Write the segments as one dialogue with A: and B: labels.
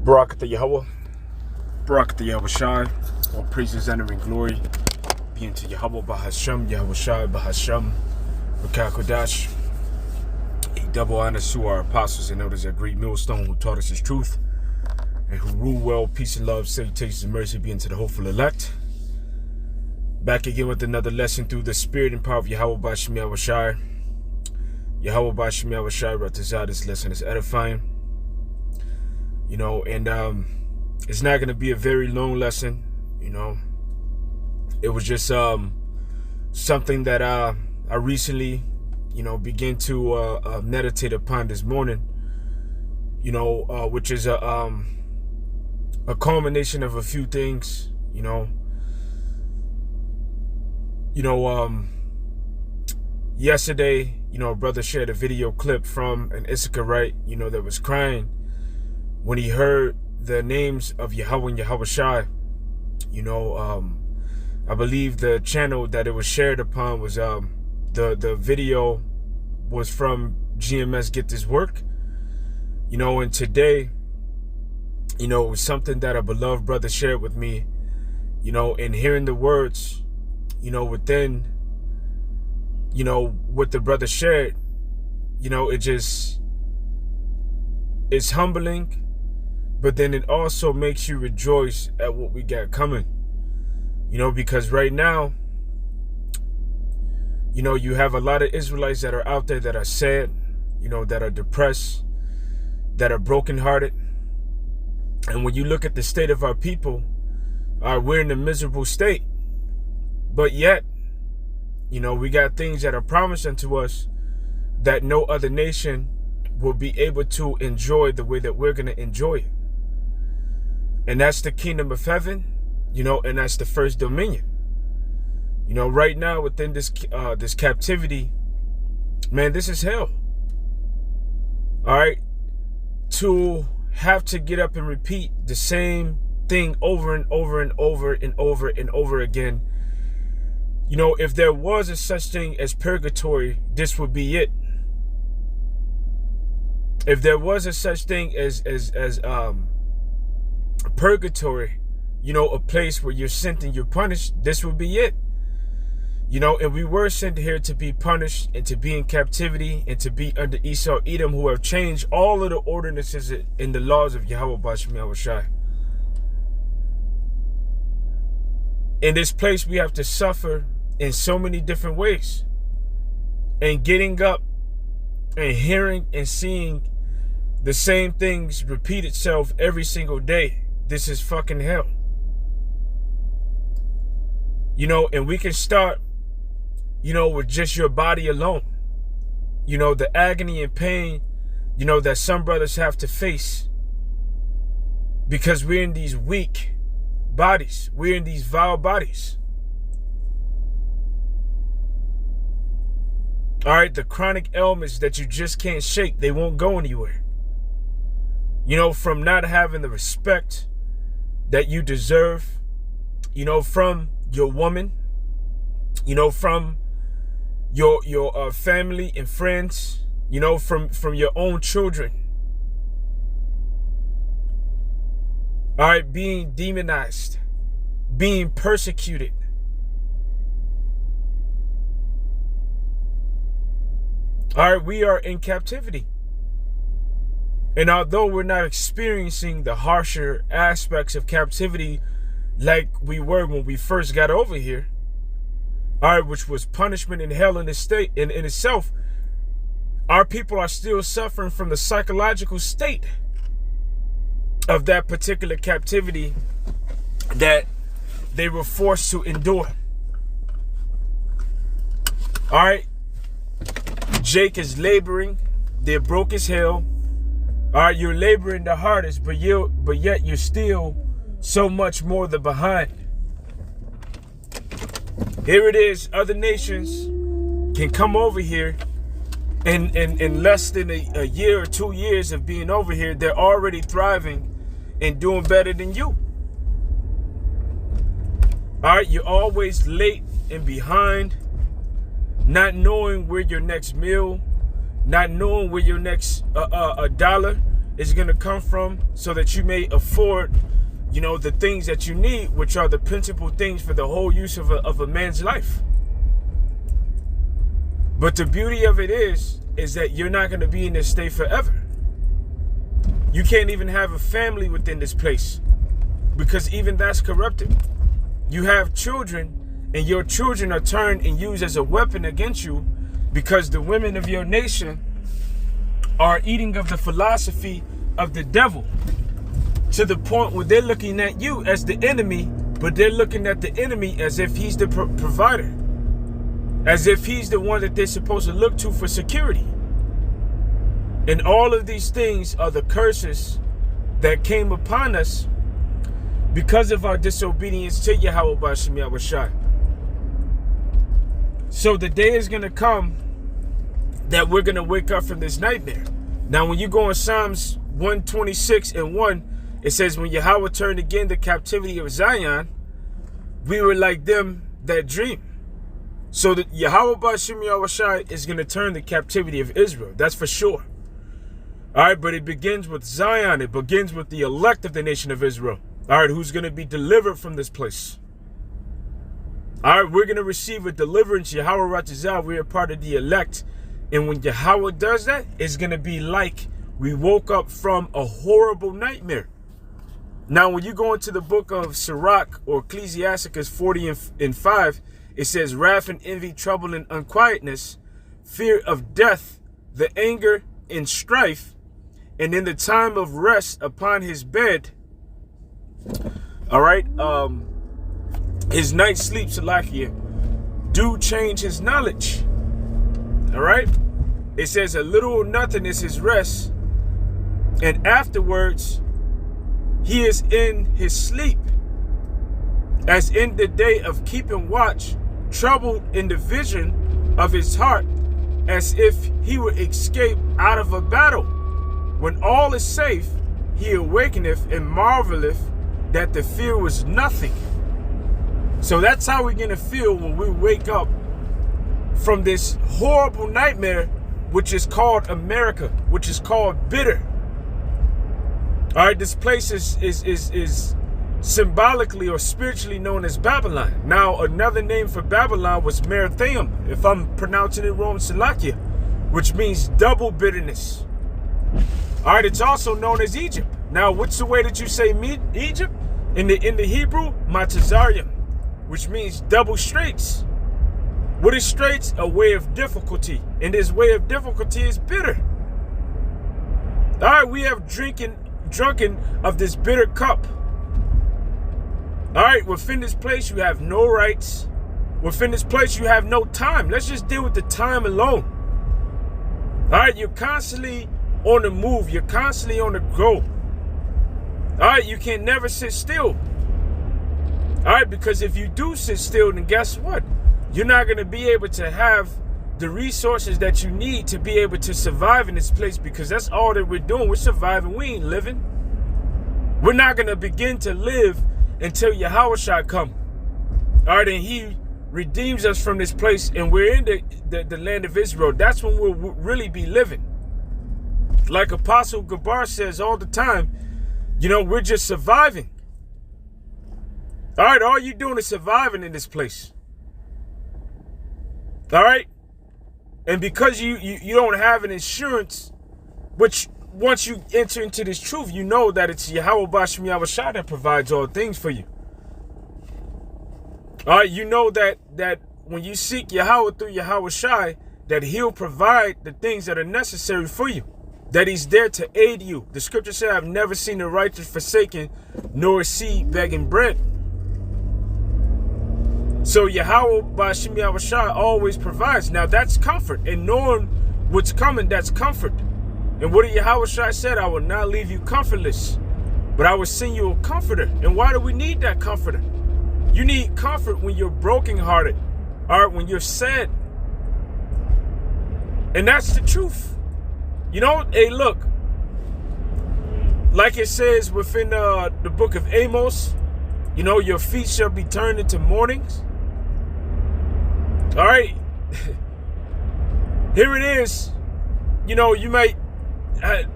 A: Barakatah Yahweh, Barakatah Yahweh Shai, all praises, honor, and glory be unto Yahweh Bahasham, Yahweh Shai Bahasham, Rakah Kodash. A double honor to our apostles and elders at Great Millstone who taught us his truth and who rule well. Peace and love, salutations and mercy be unto the hopeful elect. Back again with another lesson through the spirit and power of Yahweh Bahasham Yahweh Shai. Yahweh Bahasham Yahweh Shai, Ratazah, this lesson is edifying. You know, and it's not going to be a very long lesson, you know. It was just something that I recently, you know, began to meditate upon this morning, you know, which is a culmination of a few things, you know. Yesterday, you know, a brother shared a video clip from an Issacharite, you know, that was crying when he heard the names of Yahweh and Yahweh Shai. You know, I believe the channel that it was shared upon was the video was from GMS Get This Work. You know, and today, you know, it was something that a beloved brother shared with me, you know, and hearing the words, you know, within, you know, what the brother shared, you know, it's humbling. But then it also makes you rejoice at what we got coming. You know, because right now, you know, you have a lot of Israelites that are out there that are sad, you know, that are depressed, that are brokenhearted. And when you look at the state of our people, we're in a miserable state. But yet, you know, we got things that are promised unto us that no other nation will be able to enjoy the way that we're going to enjoy it. And that's the kingdom of heaven, you know, and that's the first dominion. You know, right now within this captivity, man, this is hell. All right. To have to get up and repeat the same thing over and over and over and over and over again. You know, if there was a such thing as purgatory, this would be it. If there was a such thing as purgatory, you know, a place where you're sent and you're punished, this would be it. You know, and we were sent here to be punished and to be in captivity and to be under Esau, Edom, who have changed all of the ordinances in the laws of Yahweh Bahasham Yahweh Shai. In this place, we have to suffer in so many different ways. And getting up and hearing and seeing the same things repeat itself every single day. This is fucking hell. You know, and we can start, you know, with just your body alone. You know, the agony and pain, you know, that some brothers have to face. Because we're in these weak bodies. We're in these vile bodies. All right, the chronic ailments that you just can't shake, they won't go anywhere. You know, from not having the respect that you deserve, you know, from your woman, you know, from your family and friends, you know, from your own children. All right, being demonized, being persecuted. All right, we are in captivity. And although we're not experiencing the harsher aspects of captivity like we were when we first got over here, all right, which was punishment in hell in itself, our people are still suffering from the psychological state of that particular captivity that they were forced to endure. All right, Jake is laboring. They're broke as hell. All right, you're laboring the hardest, but yet you're still so much more the behind. Here it is, other nations can come over here and in less than a year or 2 years of being over here, they're already thriving and doing better than you. All right, you're always late and behind, not knowing where your next meal, not knowing where your next a dollar is going to come from, so that you may afford, the things that you need, which are the principal things for the whole use of a man's life. But the beauty of it is that you're not going to be in this state forever. You can't even have a family within this place, because even that's corrupted. You have children, and your children are turned and used as a weapon against you, because the women of your nation are eating of the philosophy of the devil, to the point where they're looking at you as the enemy, but they're looking at the enemy as if he's the provider, as if he's the one that they're supposed to look to for security. And all of these things are the curses that came upon us because of our disobedience to Yahweh B'Shem Yahushai. So the day is going to come that we're going to wake up from this nightmare. Now, when you go in Psalms 126:1, it says, when Yahweh turned again the captivity of Zion, we were like them that dream. So that Yahweh B'Shem Yahushai is going to turn the captivity of Israel. That's for sure. All right, but it begins with Zion. It begins with the elect of the nation of Israel. All right, who's going to be delivered from this place. All right, we're going to receive a deliverance. Yahweh Ratazah, we are part of the elect. And when Yahweh does that, it's going to be like we woke up from a horrible nightmare. Now, when you go into the book of Sirach or Ecclesiasticus 40:5, it says, wrath and envy, trouble and unquietness, fear of death, the anger and strife, and in the time of rest upon his bed, all right, his night sleep, Salakia, do change his knowledge. All right, it says a little or nothing is his rest, and afterwards he is in his sleep, as in the day of keeping watch, troubled in the vision of his heart, as if he would escape out of a battle. When all is safe, he awakeneth and marveleth that the fear was nothing. So that's how we're going to feel when we wake up from this horrible nightmare, which is called America, which is called bitter. All right, this place is symbolically or spiritually known as Babylon. Now, another name for Babylon was Merathaim, if I'm pronouncing it wrong, Salakia, which means double bitterness. All right, it's also known as Egypt. Now, what's the way that you say Egypt? In the Hebrew, Matazarium, which means double straits. What is straits? A way of difficulty. And this way of difficulty is bitter. All right, we have drunken of this bitter cup. All right, within this place, you have no rights. Within this place, you have no time. Let's just deal with the time alone. All right, you're constantly on the move. You're constantly on the go. All right, you can never sit still. All right, because if you do sit still, then guess what? You're not going to be able to have the resources that you need to be able to survive in this place, because that's all that we're doing. We're surviving. We ain't living. We're not going to begin to live until Yahweh shall come. All right, and he redeems us from this place, and we're in the land of Israel. That's when we'll really be living. Like Apostle Gabar says all the time, we're just surviving. All right, all you're doing is surviving in this place. All right, and because you don't have an insurance, which once you enter into this truth, you know that it's Yahweh B'Shem Yahushai that provides all things for you. All right, you know that when you seek Yahweh through Yahushai, that he'll provide the things that are necessary for you, that he's there to aid you. The scripture said, I've never seen the righteous forsaken, nor a seed begging bread. So Yahweh B'Shem Yahushai always provides. Now that's comfort, and knowing what's coming, that's comfort. And what did Yahushua said? I will not leave you comfortless, but I will send you a comforter. And why do we need that comforter? You need comfort when you're brokenhearted, all right, when you're sad. And that's the truth. Hey, look, like it says within the book of Amos, your feet shall be turned into mournings. All right, here it is. You might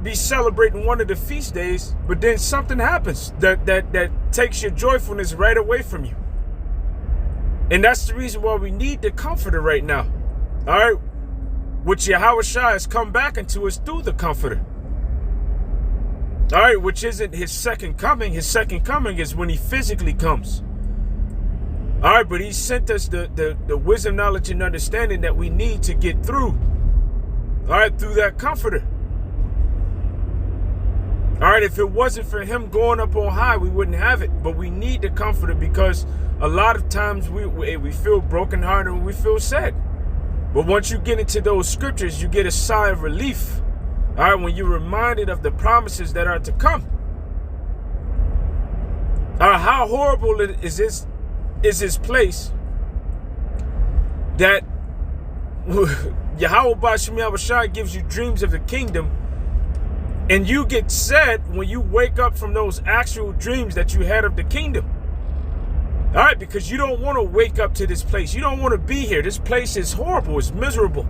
A: be celebrating one of the feast days, but then something happens that takes your joyfulness right away from you. And that's the reason why we need the comforter right now. All right, which Yahweh Shai has come back into us through the comforter. All right, which isn't his second coming. His second coming is when he physically comes. All right, but he sent us the wisdom, knowledge, and understanding that we need to get through. All right, through that comforter. All right, if it wasn't for him going up on high, we wouldn't have it. But we need the comforter because a lot of times we feel brokenhearted and we feel sad. But once you get into those scriptures, you get a sigh of relief. All right, when you're reminded of the promises that are to come. How horrible is this place that Yahweh Ba'Shem Yahweh Shai gives you dreams of the kingdom, and you get sad when you wake up from those actual dreams that you had of the kingdom. All right, because you don't want to wake up to this place. You don't want to be here. This place is horrible. It's miserable.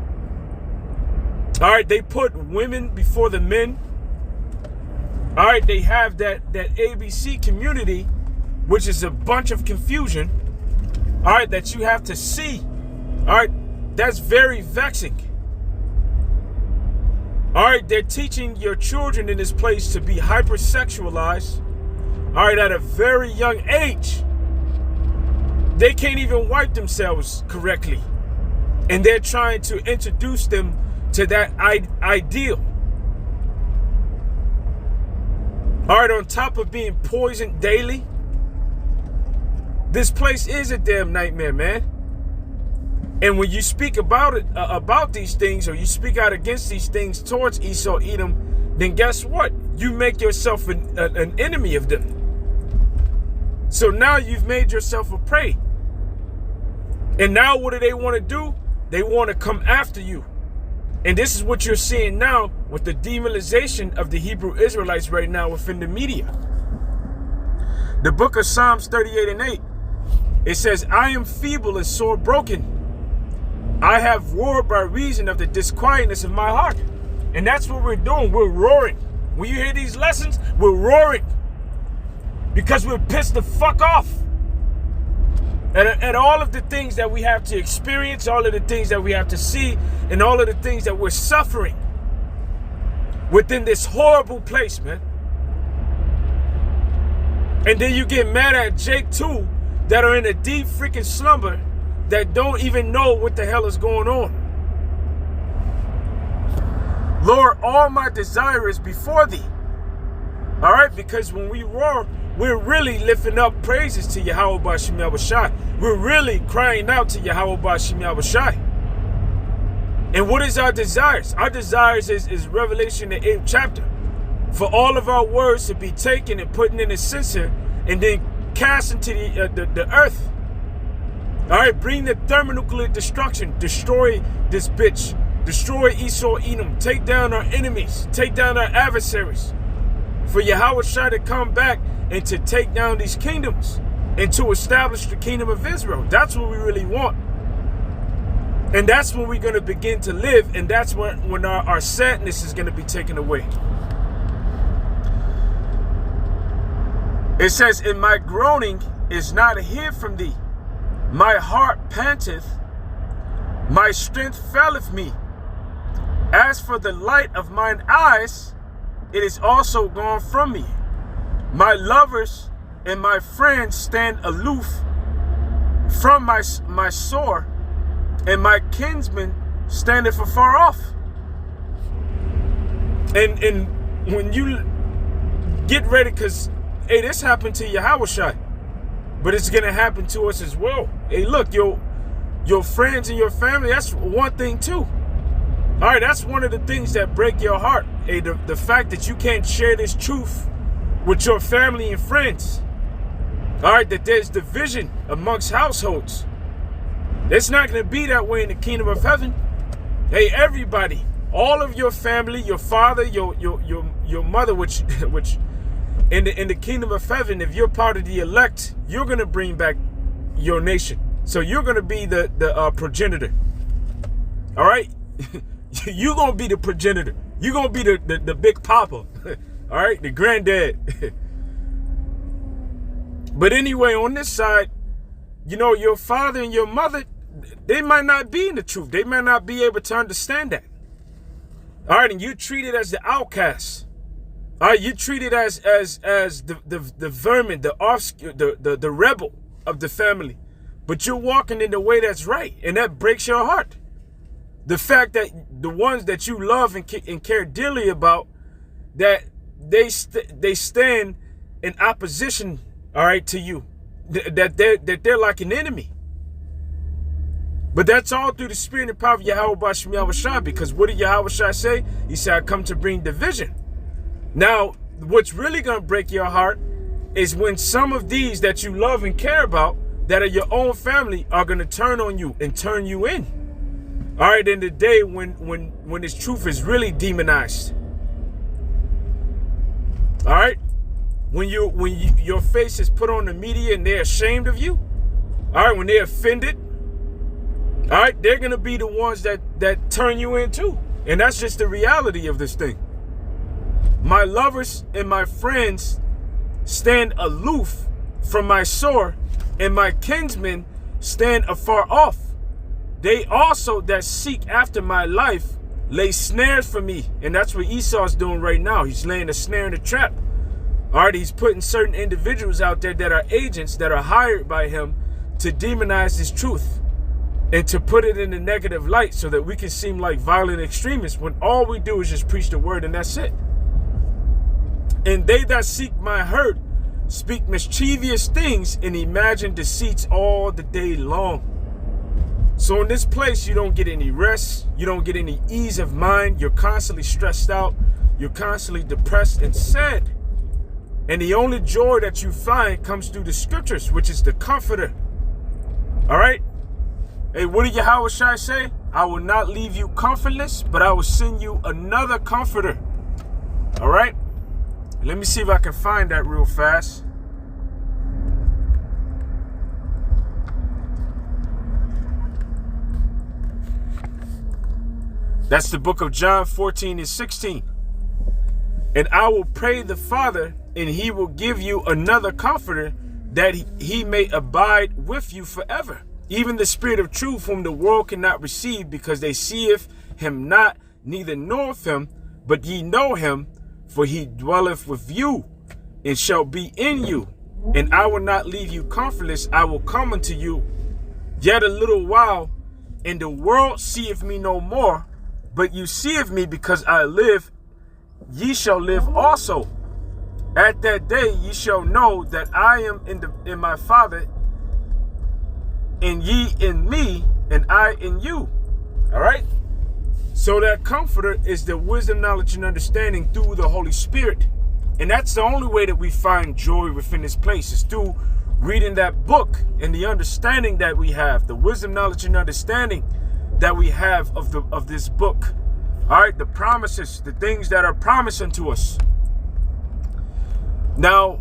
A: All right, they put women before the men. All right, they have that ABC community, which is a bunch of confusion. All right, that you have to see. All right, that's very vexing. All right, they're teaching your children in this place to be hypersexualized. All right, at a very young age. They can't even wipe themselves correctly. And they're trying to introduce them to that ideal. All right, on top of being poisoned daily, this place is a damn nightmare, man. And when you speak about it, about these things, or you speak out against these things towards Esau, Edom, then guess what? You make yourself an enemy of them. So now you've made yourself a prey. And now what do they want to do? They want to come after you. And this is what you're seeing now with the demonization of the Hebrew Israelites right now within the media. The book of Psalms 38 and 8, it says, I am feeble and sore broken. I have roared by reason of the disquietness of my heart. And that's what we're doing. We're roaring. When you hear these lessons, we're roaring. Because we're pissed the fuck off. At all of the things that we have to experience, all of the things that we have to see, and all of the things that we're suffering within this horrible place, man. And then you get mad at Jake too, that are in a deep freaking slumber, that don't even know what the hell is going on. Lord, all my desire is before thee. All right, because when we roar, we're really lifting up praises to Yahweh Ba'Shem Yahweh Shai. We're really crying out to Yahweh Ba'Shem Yahweh Shai. And what is our desires? Our desires is Revelation the 8th chapter. For all of our words to be taken and put in a censer and then cast into the earth. All right, bring the thermonuclear destruction. Destroy this bitch. Destroy Esau, Edom. Take down our enemies. Take down our adversaries. For Yahweh Shai to come back and to take down these kingdoms and to establish the kingdom of Israel. That's what we really want. And that's when we're going to begin to live. And that's when our sadness is going to be taken away. It says, and my groaning is not hid from thee. My heart panteth, my strength faileth me. As for the light of mine eyes, it is also gone from me. My lovers and my friends stand aloof from my sore, and my kinsman standeth afar off. And when you get ready, because hey, this happened to Yahweh Shai, but it's gonna happen to us as well. Hey, look, your friends and your family, that's one thing too. All right, that's one of the things that break your heart. Hey, the fact that you can't share this truth with your family and friends. All right, that there's division amongst households. It's not going to be that way in the kingdom of heaven. Hey, everybody, all of your family, your father, your mother, which in the kingdom of heaven, if you're part of the elect, you're going to bring back your nation. So you're going to be the progenitor. All right, you're going to be the progenitor. You're going to be the big papa. All right, the granddad. But anyway, on this side, you know, your father and your mother, they might not be in the truth. They might not be able to understand that. All right, and you treated as the outcast. All right, you treated as the vermin, the rebel of the family. But you're walking in the way that's right, and that breaks your heart. The fact that the ones that you love and care dearly about, that they stand in opposition, all right, to you, that they're like an enemy. But that's all through the spirit and power of Yahweh B'Shem Yahushua, because what did Yahweh Shai say? He said, I come to bring division. Now, what's really going to break your heart is when some of these that you love and care about, that are your own family, are going to turn on you and turn you in. All right, in the day when this truth is really demonized. All right, when your face is put on the media and they're ashamed of you. All right, when they're offended. All right, they're going to be the ones that turn you in too. And that's just the reality of this thing. My lovers and my friends stand aloof from my sore, and my kinsmen stand afar off. They also that seek after my life lay snares for me. And that's what Esau's doing right now. He's laying a snare in a trap. All right, he's putting certain individuals out there that are agents that are hired by him to demonize this truth and to put it in a negative light so that we can seem like violent extremists when all we do is just preach the word and that's it. And they that seek my hurt speak mischievous things and imagine deceits all the day long. So in this place, you don't get any rest. You don't get any ease of mind. You're constantly stressed out. You're constantly depressed and sad. And the only joy that you find comes through the scriptures, which is the comforter. All right? Hey, what did Yahweh Shai say? I will not leave you comfortless, but I will send you another comforter. All right? Let me see if I can find that real fast. That's the book of John 14 and 16. And I will pray the Father, and he will give you another comforter, that he may abide with you forever. Even the Spirit of truth, whom the world cannot receive, because they seeth him not, neither knoweth him, but ye know him, for he dwelleth with you, and shall be in you. And I will not leave you comfortless, I will come unto you yet a little while, and the world seeth me no more, but you seeth me, because I live, ye shall live also. At that day ye shall know that I am in my Father, and ye in me, and I in you. All right? So that comforter is the wisdom, knowledge, and understanding through the Holy Spirit. And that's the only way that we find joy within this place, is through reading that book and the understanding that we have, the wisdom, knowledge, and understanding that we have of this book. All right, the promises, the things that are promised unto us. Now,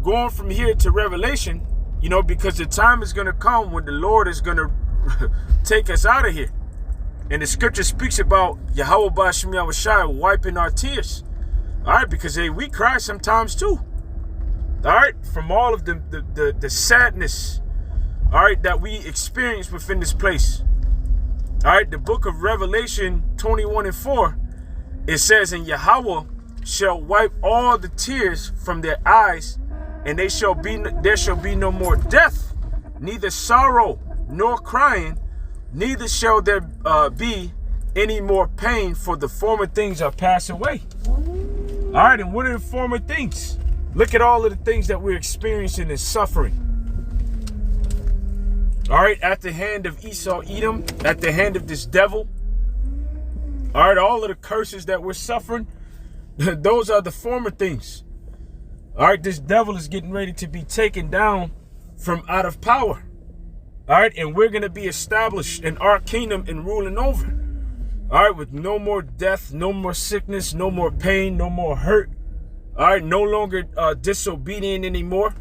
A: going from here to Revelation, you know, because the time is going to come when the Lord is going to take us out of here. And the scripture speaks about Yahweh B'Shem Yahushua wiping our tears. All right, because hey, we cry sometimes too. All right, from all of the sadness, all right, that we experience within this place. All right, the book of Revelation 21 and 4, it says, and Yahweh shall wipe all the tears from their eyes, and there shall be no more death, neither sorrow nor crying, neither shall there be any more pain, for the former things are passed away. All right, and what are the former things? Look at all of the things that we're experiencing and suffering. All right, at the hand of Esau, Edom, at the hand of this devil. All right, all of the curses that we're suffering, those are the former things. All right, this devil is getting ready to be taken down from out of power. All right, and we're going to be established in our kingdom and ruling over. All right, with no more death, no more sickness, no more pain, no more hurt. All right, no longer disobedient anymore.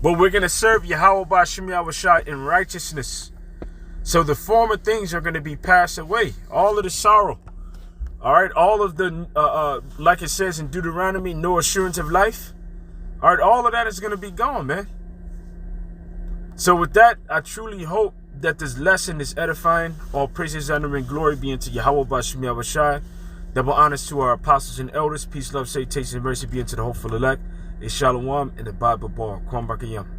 A: But we're going to serve Yahweh B'Shem Yahushua in righteousness. So the former things are going to be passed away. All of the sorrow, All right, all of the, like it says in Deuteronomy, no assurance of life. All right, all of that is going to be gone, man. So with that, I truly hope that this lesson is edifying. All praises, honor, and glory be unto Yahweh Bashim Yahushai. Double honors to our apostles and elders. Peace, love, salutation, and mercy be unto the hopeful elect. A shalom and the Bible bar. Kwam Bakayam.